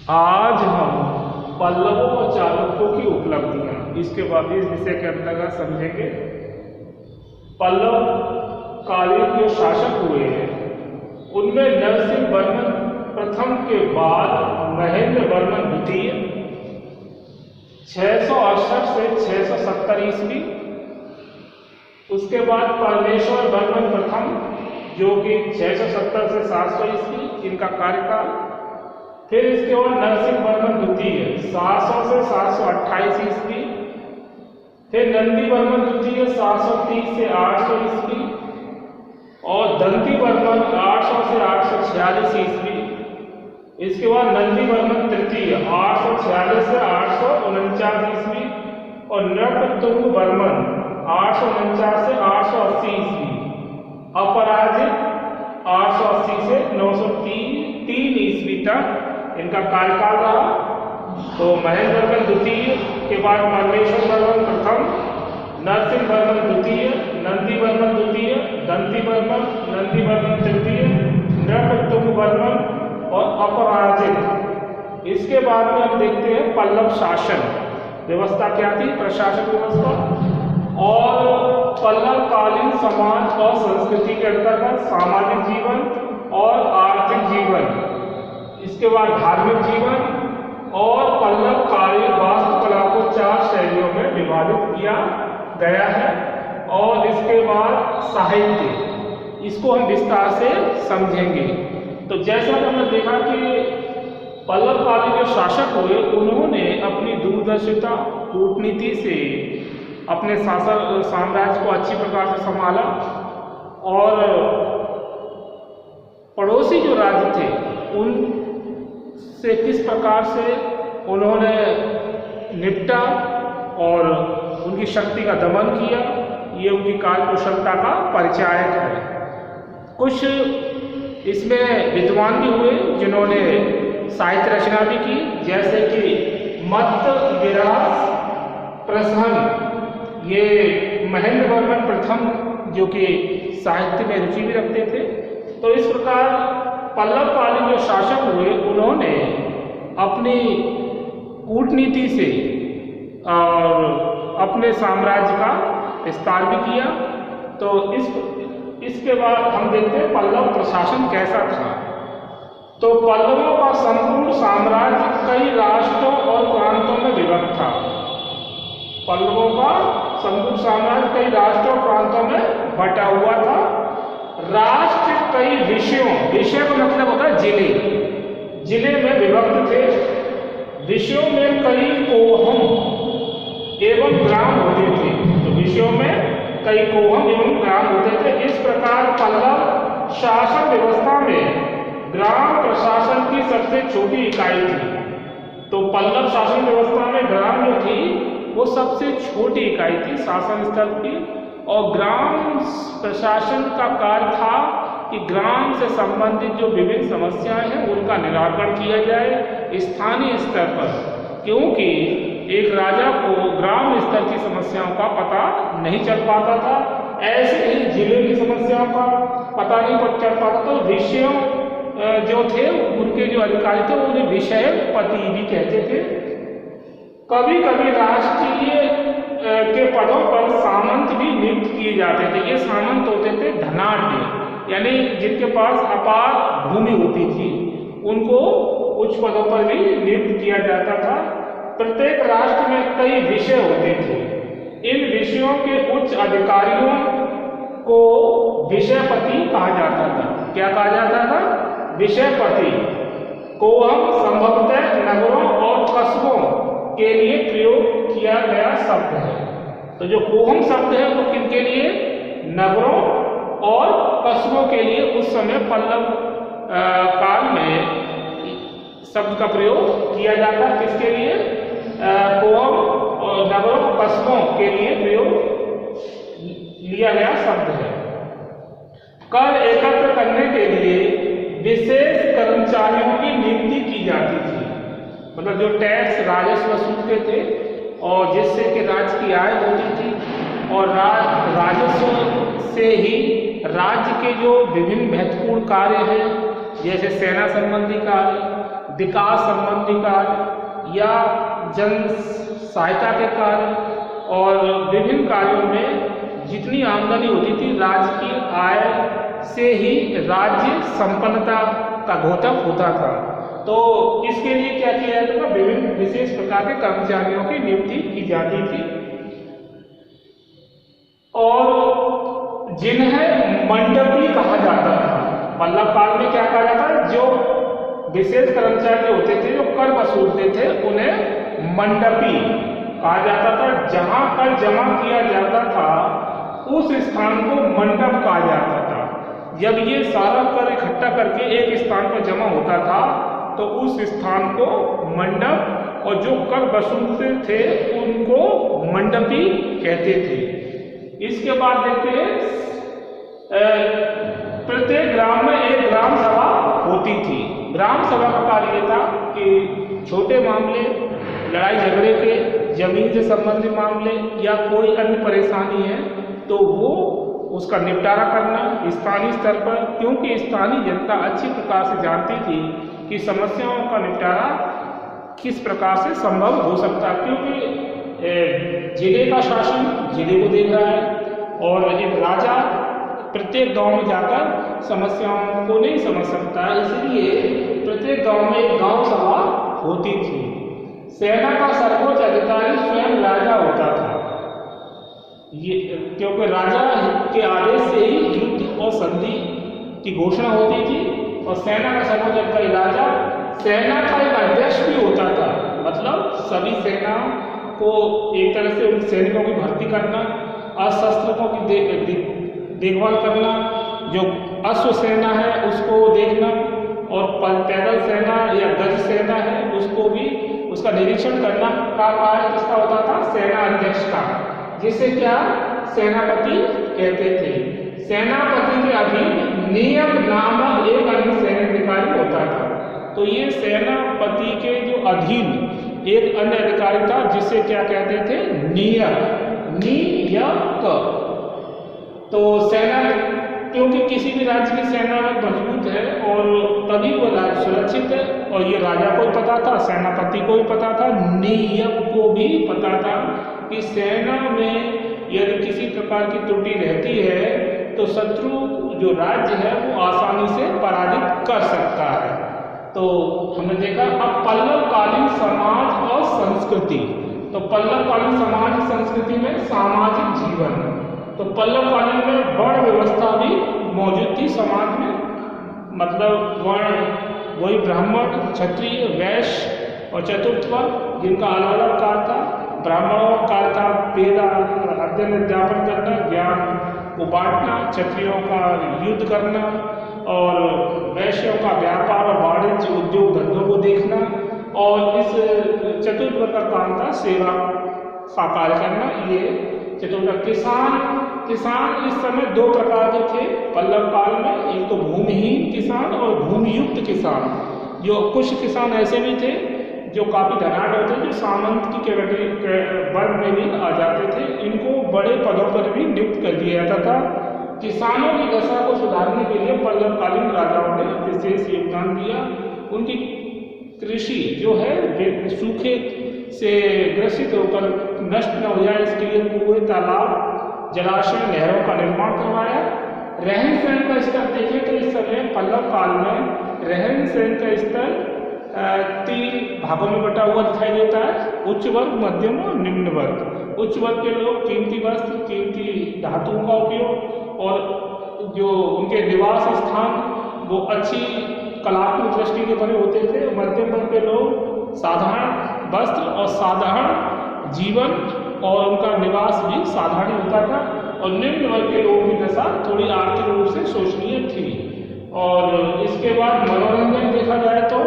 आज हम पल्लवों और चालुक्यों की उपलब्धियां इसके बाद इस विषय के अंतर्गत समझेंगे। पल्लव कालीन जो शासक हुए हैं उनमें नरसिंह वर्मन प्रथम के बाद महेंद्र वर्मन द्वितीय 668 से 670 ईस्वी, उसके बाद परमेश्वर वर्मन प्रथम जो कि 670 से 700 ईस्वी इनका कार्यकाल, फिर इसके बाद नरसिंह वर्मन द्वितीय 700 से 728 ईस्वी, फिर नंदी वर्मन द्वितीय 730 से 800 ईस्वी और दंती वर्मन 800 से 846 ईस्वी, इसके बाद नंदी वर्मन तृतीय 846 से 849 ईस्वी और नृपतुंग वर्मन 849 से 880 ईस्वी, अपराजित 880 से 903 ईस्वी तक इनका कार्यकाल रहा। तो महेंद्र वर्मन द्वितीय के बाद परमेश्वर वर्मन प्रथम, नरसिंह वर्मन द्वितीय, नंदी वर्मन द्वितीय, दंती वर्मन, नंदी वर्मन तृतीय, नृपतुंग वर्मन और अपराजित। इसके बाद में हम देखते हैं पल्लव शासन व्यवस्था क्या थी, प्रशासन व्यवस्था। और पल्लव कालीन समाज और संस्कृति के अंतर्गत सामाजिक जीवन और आर्थिक जीवन, इसके बाद धार्मिक जीवन और पल्लव कालीन वास्तुकला को 4 शैलियों में विभाजित किया गया है। और इसके बाद साहित्य, इसको हम विस्तार से समझेंगे। तो जैसा कि हमने देखा कि पल्लव कालीन जो शासक हुए उन्होंने अपनी दूरदर्शिता कूटनीति से अपने शासन साम्राज्य को अच्छी प्रकार से संभाला और पड़ोसी जो राज्य थे उनसे किस प्रकार से उन्होंने निपटा और उनकी शक्ति का दमन किया, ये उनकी कार्यकुशलता का परिचायक है। कुछ इसमें विद्वान भी हुए जिन्होंने साहित्य रचना भी की, जैसे कि मत्त विरास प्रसन्न, ये महेंद्र वर्मन प्रथम जो कि साहित्य में रुचि भी रखते थे। तो इस प्रकार पल्लव कालीन जो शासक हुए उन्होंने अपनी कूटनीति से और अपने साम्राज्य का विस्तार भी किया। तो इसके बाद हम देखते हैं पल्लव प्रशासन कैसा था। तो पल्लवों का संपूर्ण साम्राज्य कई राष्ट्रों और प्रांतों में विभक्त था। पल्लवों का संपूर्ण साम्राज्य कई राष्ट्रों और प्रांतों में बटा हुआ था। राष्ट्र कई विषय का मतलब होता है जिले में विभक्त थे। विषयों में कई कोहम एवं ग्राम होते थे। तो विषयों में कई कोहम एवं ग्राम होते थे। इस प्रकार पल्लव शासन व्यवस्था में ग्राम प्रशासन की सबसे छोटी इकाई थी। तो पल्लव शासन व्यवस्था में ग्राम जो थी वो सबसे छोटी इकाई थी शासन स्तर की। और ग्राम प्रशासन का कार्य था कि ग्राम से संबंधित जो विभिन्न समस्याएं हैं उनका निराकरण किया जाए स्थानीय स्तर पर, क्योंकि एक राजा को ग्राम स्तर की समस्याओं का पता नहीं चल पाता था, ऐसे ही जिले की समस्याओं का पता नहीं चल पाता। तो विषयों जो थे उनके जो अधिकारी थे उन्हें विषय पति भी कहते थे। कभी कभी राष्ट्रीय के पदों पर सामंत भी नियुक्त किए जाते थे। ये सामंत होते थे धनाढ्य, यानी जिनके पास अपार भूमि होती थी उनको उच्च पदों पर भी नियुक्त किया जाता था। प्रत्येक राष्ट्र में कई विषय होते थे। इन विषयों के उच्च अधिकारियों को विषयपति कहा जाता था। क्या कहा जाता था? विषयपति को हम संभवतः नगरों और कस्बों के लिए प्रयोग किया गया शब्द है। तो जो कोहम शब्द है वो किनके लिए? नगरों और कस्बों के लिए उस समय पल्लव काल में शब्द का प्रयोग किया जाता। किसके लिए? कोहम और नगरों कस्बों के लिए प्रयोग लिया गया शब्द है। कर एकत्र करने के लिए विशेष कर्मचारियों की नियुक्ति की जाती थी। मतलब जो टैक्स राजस्व वसूलते थे और जिससे कि राज्य की आय होती थी और राजस्व से ही राज्य के जो विभिन्न महत्वपूर्ण कार्य हैं जैसे सेना संबंधी कार्य, विकास संबंधी कार्य या जन सहायता के कार्य और विभिन्न कार्यों में जितनी आमदनी होती थी राज्य की आय से ही राज्य संपन्नता का घोतक होता था। तो इसके लिए क्या किया जाता था, विभिन्न विशेष प्रकार के कर्मचारियों की नियुक्ति की जाती थी और जिन्हें मंडपी कहा जाता था। पल्लव काल में क्या कहा जाता है, जो विशेष कर्मचारी होते थे जो कर वसूलते थे उन्हें मंडपी कहा जाता था। जहां कर जमा किया जाता था उस स्थान को मंडप कहा जाता था। जब ये सारा कर इकट्ठा करके एक स्थान पर जमा होता था तो उस स्थान को मंडप और जो कर वसूलते थे उनको मंडपी कहते थे। इसके बाद देखते हैं प्रत्येक ग्राम में एक ग्राम सभा होती थी। ग्राम सभा का कार्य था कि छोटे मामले, लड़ाई झगड़े के, जमीन से संबंधित मामले या कोई अन्य परेशानी है तो वो उसका निपटारा करना स्थानीय स्तर पर, क्योंकि स्थानीय जनता अच्छी प्रकार से जानती थी कि समस्याओं का निपटारा किस प्रकार से संभव हो सकता है, क्योंकि जिले का शासन जिले को देख रहा है और एक राजा प्रत्येक गांव में जाकर समस्याओं को नहीं समझ सकता, इसलिए प्रत्येक गांव में एक गांव सभा होती थी। सेना का सर्वोच्च अधिकारी स्वयं राजा होता था, ये क्योंकि राजा के आदेश से ही युद्ध और संधि की घोषणा होती थी और सेना का सर्वोच्च अधिकारी राजा, सेना का एक अध्यक्ष भी होता था। मतलब सभी सेना को एक तरह से उन सैनिकों की भर्ती करना, अशस्त्रों की देखभाल करना, जो अश्व सेना है उसको देखना और पैदल सेना या गज सेना है उसको भी उसका निरीक्षण करना का कार्य किसका होता था, सेना अध्यक्ष का, जिसे क्या सेनापति कहते थे। सेनापति के अधीन नियम नामक एक अन्य सैन्याधिकारी होता था। तो ये सेनापति के जो अधीन एक अन्य अधिकारी था जिसे क्या कहते थे, नियक। तो सेना, क्योंकि किसी भी राज्य की सेना मजबूत है और तभी वो राज्य सुरक्षित है, और ये राजा को भी पता था, सेनापति को भी पता था, नियक को भी पता था कि सेना में यदि किसी प्रकार की त्रुटि रहती है तो शत्रु जो राज्य है वो आसानी से पराजित कर सकता है। तो हमने देखा अब पल्लवकालीन समाज और संस्कृति। तो पल्लवकालीन समाज संस्कृति में सामाजिक जीवन, तो पल्लवकालीन में वर्ण व्यवस्था भी मौजूद थी समाज में। मतलब वर्ण वही ब्राह्मण, क्षत्रिय, वैश्य और चतुर्थ वर्ग, जिनका अलग अलग कार्य था। ब्राह्मणों का कार्य था वेद अध्ययन अध्यापन करना, ज्ञान को बांटना, क्षत्रियों का युद्ध करना और वैश्यों का व्यापार और वाणिज्य उद्योग धंधों को देखना, और इस चतुर्थ वर्ग का काम था सेवा का कार्य करना। ये चतुर्थ किसान इस समय दो प्रकार के थे पल्लव काल में, एक तो भूमिहीन किसान और भूमियुक्त किसान। जो कुछ किसान ऐसे भी थे जो काफी धनाढ़ होते, जो सामंत की कैटेगरी वर्ग में भी आ जाते थे, इनको बड़े पदों पर भी नियुक्त कर दिया जाता था। किसानों की दशा को सुधारने के लिए पल्लवकालीन राजाओं ने विशेष योगदान दिया। उनकी कृषि जो है सूखे से ग्रसित होकर नष्ट न हो जाए, इसके लिए कुएं, तालाब, जलाशय, नहरों का निर्माण करवाया। रहन सहन का स्तर देखें तो इस समय पल्लव काल में रहन सहन का स्तर 3 भागों में बटा हुआ दिखाई देता है, उच्च वर्ग, मध्यम और निम्न वर्ग। उच्च वर्ग के लोग कीमती वस्त्र, कीमती धातुओं का उपयोग और जो उनके निवास स्थान वो अच्छी कलात्मक दृष्टि के बने होते थे। मध्यम वर्ग के लोग साधारण वस्त्र और साधारण जीवन और उनका निवास भी साधारण होता था, और निम्न वर्ग के लोगों की दशा थोड़ी आर्थिक रूप से शोचनीय थी। और इसके बाद मनोरंजन देखा जाए तो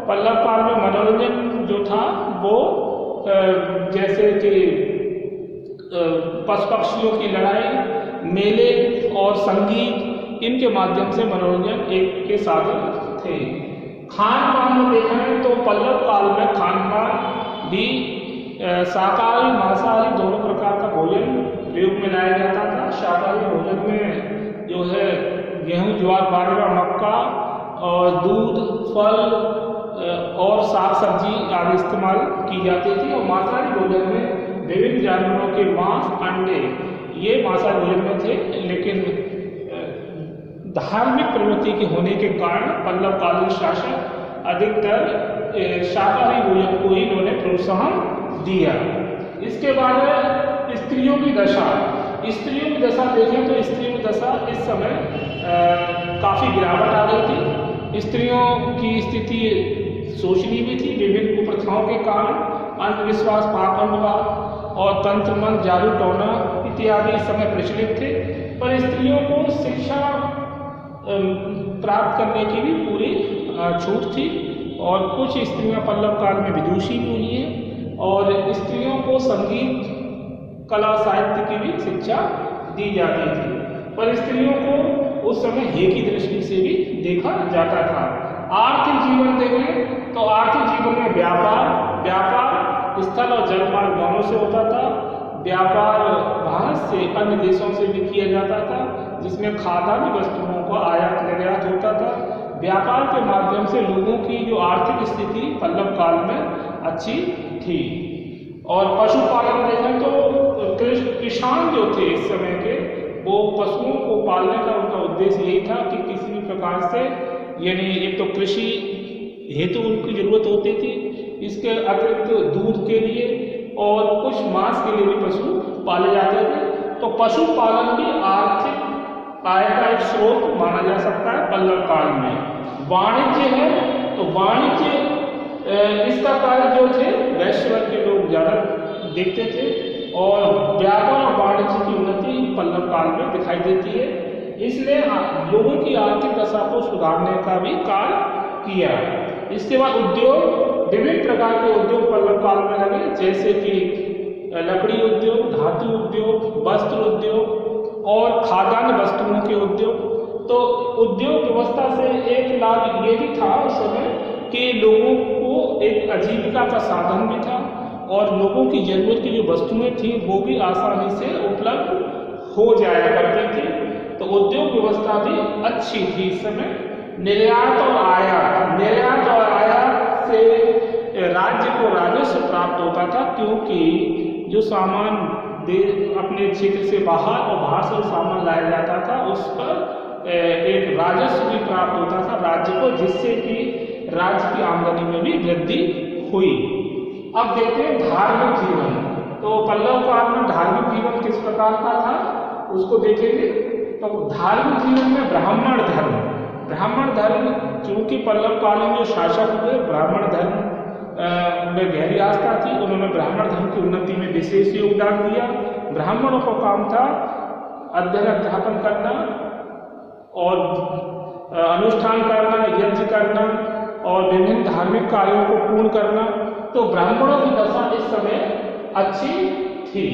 पल्लव काल में मनोरंजन जो था वो जैसे कि पशु पक्षियों की लड़ाई, मेले और संगीत, इनके माध्यम से मनोरंजन एक के साधन थे। खान पान में देखा है तो पल्लव काल में खान पान भी शाकाहारी मांसाहारी दोनों प्रकार का भोजन प्रयोग में लाया जाता था। शाकाहारी भोजन में जो है गेहूं, ज्वार, बाजरा, मक्का और दूध, फल, और साग सब्जी आदि इस्तेमाल की जाती थी। और मांसाहारी भोजन में विभिन्न जानवरों के मांस, अंडे ये मांसाहारी भोजन में थे। लेकिन धार्मिक प्रवृत्ति के होने के कारण पल्लवकालीन शासक अधिकतर शाकाहारी भोजन को ही इन्होंने प्रोत्साहन दिया। इसके बाद स्त्रियों की दशा, स्त्रियों की दशा देखें तो स्त्रियों की दशा इस समय काफ़ी गिरावट आ गई थी। स्त्रियों की स्थिति शोचनीय भी थी। विभिन्न कुप्रथाओं के कारण अंधविश्वास, पाखंडवाद और तंत्र मंत्र, जादू टोना इत्यादि इस समय प्रचलित थे। पर स्त्रियों को शिक्षा प्राप्त करने की भी पूरी छूट थी। और कुछ स्त्रियां पल्लव काल में विदुषी भी हुई हैं। और स्त्रियों को संगीत, कला, साहित्य की भी शिक्षा दी जाती थी। पर स्त्रियों को उस समय हे की दृष्टि से भी देखा जाता था। आर्थिक जीवन देखें तो आर्थिक जीवन में व्यापार स्थल और जलमार्ग दोनों से होता था। व्यापार भारत से अन्य देशों से भी किया जाता था, जिसमें खाद्यान्न वस्तुओं का आयात निर्यात होता था। व्यापार के माध्यम से लोगों की जो आर्थिक स्थिति पल्लव काल में अच्छी थी। और पशुपालन देखें तो किसान जो थे इस समय के, वो पशुओं को पालने का उनका उद्देश्य यही था कि किसी भी प्रकार से, यानी एक तो कृषि हेतु उनकी जरूरत होती थी, इसके अतिरिक्त दूध के लिए और कुछ मांस के लिए भी पशु पाले जाते थे। तो पशुपालन भी आर्थिक आय का एक स्रोत माना जा सकता है पल्लव काल में। वाणिज्य है तो वाणिज्य इसका कार्य जो थे वैश्य वर्ग के लोग ज़्यादा देखते थे। और व्यापार और वाणिज्य की उन्नति पल्लव काल में दिखाई देती है। इसलिए लोगों की आर्थिक दशा को सुधारने का भी कार्य किया। इसके बाद उद्योग, विभिन्न प्रकार के उद्योग पल्लव काल में लगे, जैसे कि लकड़ी उद्योग, धातु उद्योग, वस्त्र उद्योग और खाद्यान्न वस्तुओं के उद्योग। तो उद्योग व्यवस्था से एक लाभ ये भी था उस समय कि लोगों को एक आजीविका का साधन भी था और लोगों की जरूरत की जो वस्तुएं थी वो भी आसानी से उपलब्ध हो जाया करती थी। तो उद्योग व्यवस्था भी अच्छी थी इस समय। निर्यात और आयात, निर्यात और आयात से राज्य को राजस्व प्राप्त होता था, क्योंकि जो सामान अपने क्षेत्र से बाहर और बाहर से सामान लाया जाता था उस पर एक राजस्व भी प्राप्त होता था राज्य को, जिससे कि राज्य की आमदनी में भी वृद्धि हुई। अब देखते हैं धार्मिक जीवन। तो पल्लव काल में धार्मिक जीवन किस प्रकार का था उसको देखेंगे। तो धार्मिक जीवन में ब्राह्मण धर्म चूंकि पल्लव काल में जो शासक हुए ब्राह्मण धर्म में गहरी आस्था थी, उन्होंने ब्राह्मण धर्म की उन्नति में विशेष योगदान दिया। ब्राह्मणों का काम था अध्ययन अध्यापन करना और अनुष्ठान करना, यज्ञ करना और विभिन्न धार्मिक कार्यों को पूर्ण करना। तो ब्राह्मणों की दशा इस समय अच्छी थी।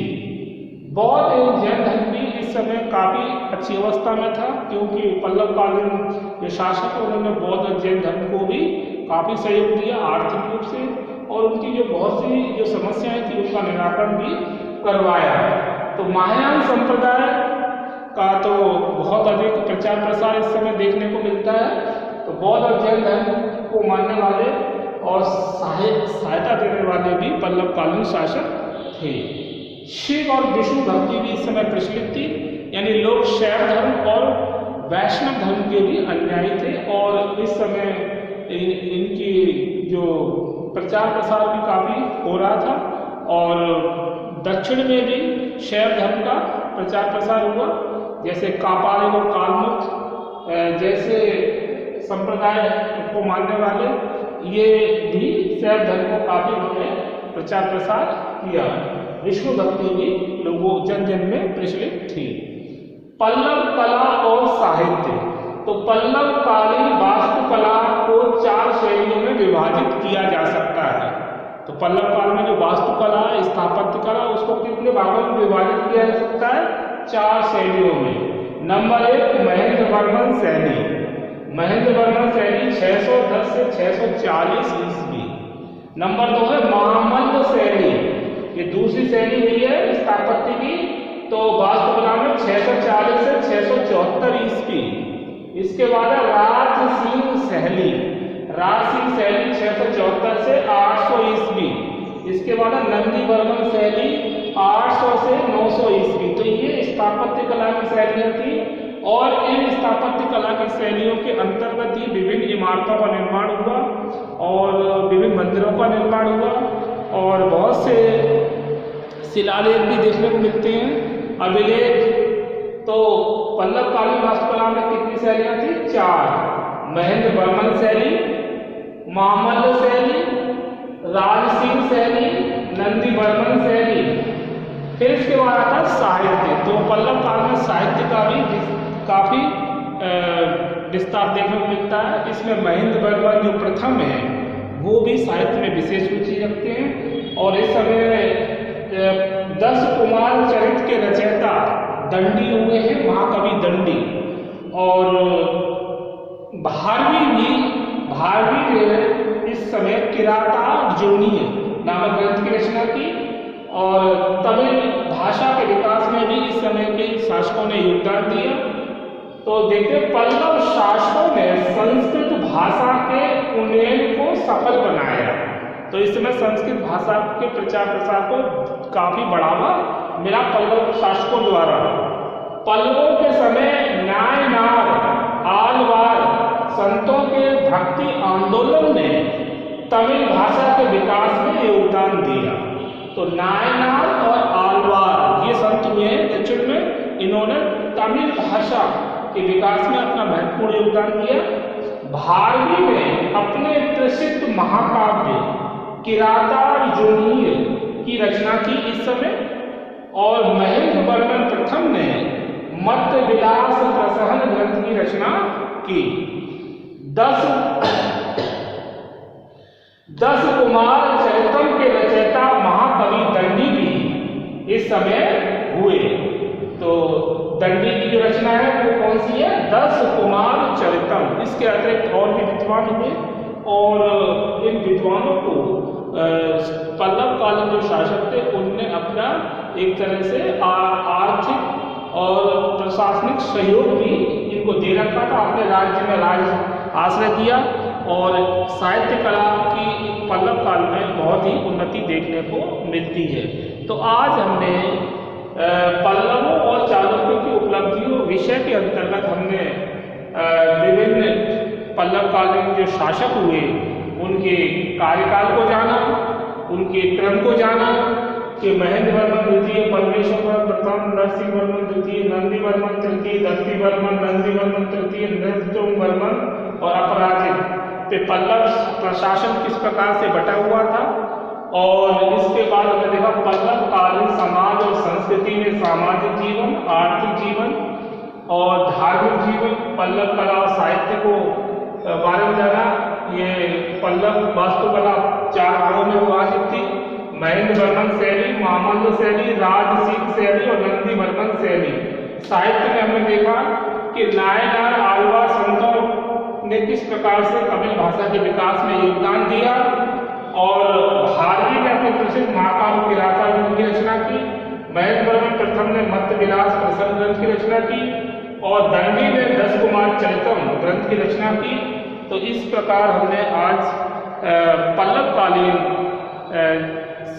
बौद्ध एवं जैन धर्म भी इस समय काफ़ी अच्छी अवस्था में था, क्योंकि पल्लव कालीन जो शासक उन्होंने बौद्ध और जैन धर्म को भी काफ़ी सहयोग दिया आर्थिक रूप से, और उनकी जो बहुत सी जो समस्याएं थी उसका निराकरण भी करवाया। तो महायान संप्रदाय का तो बहुत अधिक प्रचार प्रसार इस समय देखने को मिलता है। तो बौद्ध और जैन धर्म को मानने वाले और सहायता देने वाले भी पल्लव कालीन शासक थे। शिव और विष्णु भक्ति भी इस समय प्रचलित थी, यानी लोग शैव धर्म और वैष्णव धर्म के भी अनुयायी थे। और इस समय इनकी जो प्रचार प्रसार भी काफ़ी हो रहा था। और दक्षिण में भी शैव धर्म का प्रचार प्रसार हुआ, जैसे कापालिक और कालमुख जैसे संप्रदाय को मानने वाले ये भी शैव धर्म को काफ़ी उन्होंने प्रचार प्रसार किया। विष्णु भक्ति भी लोगों जन जन में प्रचलित थी। पल्लव कला और साहित्य। तो पल्लव कालीन वास्तुकला को 4 श्रेणियों में विभाजित किया जा सकता है। तो पल्लव काल में जो वास्तुकला, स्थापत्य कला, उसको कितने भागों में विभाजित किया जा सकता है? 4 श्रेणियों में। नंबर 1 महेंद्र वर्मन शैली। महेंद्र वर्मन शैली 610 से 640 ईस्वी। नंबर 2 है महामल्ल शैली, ये दूसरी शैली हुई है स्थापत्य की। तो वास्तुकला में 640 से 674 ईस्वी। इसके बाद है राजसिंह शैली। राज सिंह शैली 674 से 800 ईस्वी। इसके बाद नंदी वर्मन शैली 800 से 900 ईस्वी। तो ये स्थापत्य कला की शैलियाँ थी और इन स्थापत्य कला की शैलियों के अंतर्गत ही विभिन्न इमारतों का निर्माण हुआ और विभिन्न मंदिरों का निर्माण हुआ और बहुत से शिलालेख भी देखने को मिलते हैं, अभिलेख। तो पल्लवकालीन वास्तुकला में कितनी शैलियाँ थी? 4। महेंद्र वर्मन शैली, मामल्ल शैली, राज सिंह शैली, नंदी वर्मन शैली। फिर इसके बाद आता है साहित्य। तो पल्लव काल में साहित्य का भी काफी विस्तार देखने को मिलता है। इसमें महेंद्र वर्मन जो प्रथम है वो भी साहित्य में विशेष रुचि रखते हैं और इस समय 10 कुमार चरित्र के रचयिता दंडी हुए हैं, महाकवि दंडी। और भारवी ने इस समय किरातार्जुनीय नामक ग्रंथ की रचना की और तमिल भाषा के विकास में भी इस समय के शासकों ने योगदान दिया। तो देखिए, पल्लव शासकों ने संस्कृत भाषा के उन्नयन को सफल बनाया। तो इस समय संस्कृत भाषा के प्रचार प्रसार को काफी बढ़ावा मिला पल्लव शासकों द्वारा। पल्लवों के समय नायनार, आलवार संतों के भक्ति आंदोलन ने तमिल भाषा के विकास में योगदान दिया। तो नायनार और आलवार ये संत हुए हैं दक्षिण में, इन्होंने तमिल भाषा के विकास में अपना महत्वपूर्ण योगदान दिया। भारवी ने अपने प्रसिद्ध महाकाव्य किरातार्जुनीय की रचना की इस समय और महेंद्र वर्मन प्रथम ने मत्त विलास प्रसहन ग्रंथ की रचना की। 10 कुमार चरितम के रचयिता महाकवि दंडी भी इस समय हुए। तो दंडी की जो रचना है वो कौन सी है? 10 कुमार चरितम। इसके अतिरिक्त और भी विद्वान हुए और इन विद्वानों को पल्लव कालीन जो शासक थे उनने अपना एक तरह से आर्थिक और प्रशासनिक सहयोग भी इनको दे रखा था। अपने राज्य में राज आश्रय किया और साहित्य कला की पल्लव काल में बहुत ही उन्नति देखने को मिलती है। तो आज हमने पल्लवों और चालुक्यों की उपलब्धियों विषय के अंतर्गत हमने विभिन्न पल्लवकालीन जो शासक हुए उनके कार्यकाल को जाना, उनके क्रम को जाना कि महेंद्र वर्मन द्वितीय, परमेश्वर वर्मन प्रथम, नरसिंह वर्मन द्वितीय, नंदी वर्मन तृतीय, दत्ती वर्मन, नंदी वर्मन तृतीय, नृतुंग वर्मन और अपराजित पे पल्लव प्रशासन किस प्रकार से बटा हुआ था। और इसके बाद हमने देखा पल्लवकालीन समाज और संस्कृति में सामाजिक जीवन, आर्थिक जीवन और धार्मिक जीवन, पल्लव कला और साहित्य को बारे में जाना। ये पल्लव वास्तुकला 4 भागों में विभाजित थी: महेंद्र वर्मन शैली, मामल्ल शैली, राज सिंह शैली और नंदी वर्मन शैली। साहित्य में हमने देखा कि नायनार, आलवार संतों ने किस प्रकार से तमिल भाषा के विकास में योगदान दिया और भारवी ने अपने प्रसिद्ध महाकाव्य किरातार्जुनीय की रचना की। महेंद्र वर्मन प्रथम ने मत्त विलास प्रसहन ग्रंथ की रचना की और दंडी ने 10 कुमार चरितम ग्रंथ की रचना की। तो इस प्रकार हमने आज पल्लवकालीन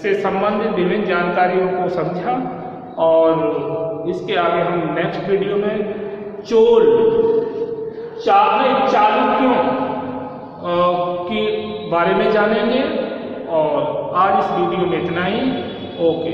से संबंधित विभिन्न जानकारियों को समझा और इसके आगे हम नेक्स्ट वीडियो में चालुक्यों के बारे में जानेंगे। और आज इस वीडियो में इतना ही। ओके।